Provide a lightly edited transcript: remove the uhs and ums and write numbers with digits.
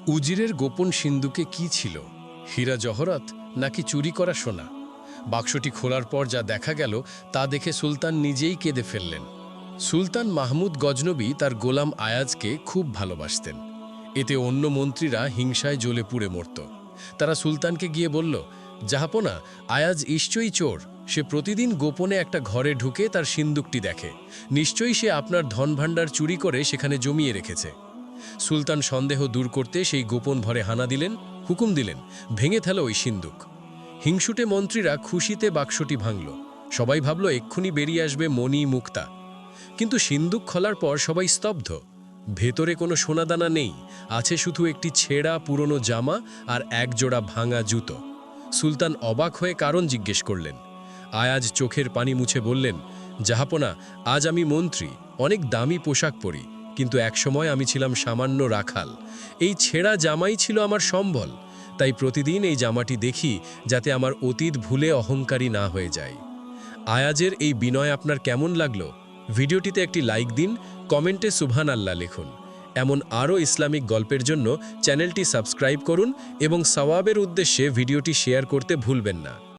উজিরের গোপন সিন্ধুকে কি ছিল? হীরা জহরত নাকি চুরি করা সোনা? বাক্সটি খোলার পর যা দেখা গেল তা দেখে সুলতান নিজেই কেঁদে ফেললেন। সুলতান মাহমুদ গজনবী তার গোলাম আয়াজকে খুব ভালোবাসতেন। এতে অন্য মন্ত্রীরা হিংসায় জ্বলে পুড়ে মরত। তারা সুলতানকে গিয়ে বলল, জাহাপনা, আয়াজ নিশ্চয়ই চোর। সে প্রতিদিন গোপনে একটা ঘরে ঢুকে তার সিন্দুকটি দেখে। নিশ্চয়ই সে আপনার ধনভাণ্ডার চুরি করে সেখানে জমিয়ে রেখেছে। সুলতান সন্দেহ দূর করতে সেই গোপন ঘরে হানা দিলেন, হুকুম দিলেন, ভেঙে ফেলো ওই সিন্দুক। হিংসুটে মন্ত্রীরা খুশিতে বাক্সটি ভাঙল। সবাই ভাবল এক্ষুনি বেরিয়ে আসবে মণি মুক্তা। কিন্তু সিন্দুক খোলার পর সবাই স্তব্ধ। ভেতরে কোনো সোনাদানা নেই, আছে শুধু একটি ছেঁড়া পুরনো জামা আর একজোড়া ভাঙা জুতো। সুলতান অবাক হয়ে কারণ জিজ্ঞেস করলেন। আয়াজ চোখের পানি মুছে বললেন, জাহাপনা, আজ আমি মন্ত্রী, অনেক দামি পোশাক পরি, কিন্তু একসময় আমি ছিলাম সামান্য রাখাল। এই ছেঁড়া জামাই ছিল আমার সম্বল। তাই প্রতিদিন এই জামাটি দেখি, যাতে আমার অতীত ভুলে অহংকারী না হয়ে যায়। আয়াজের এই বিনয় আপনার কেমন লাগলো? ভিডিওটিতে একটি লাইক দিন, কমেন্টে সুবহানাল্লাহ লিখুন। এমন আরও ইসলামিক গল্পের জন্য চ্যানেলটি সাবস্ক্রাইব করুন এবং সওয়াবের উদ্দেশ্যে ভিডিওটি শেয়ার করতে ভুলবেন না।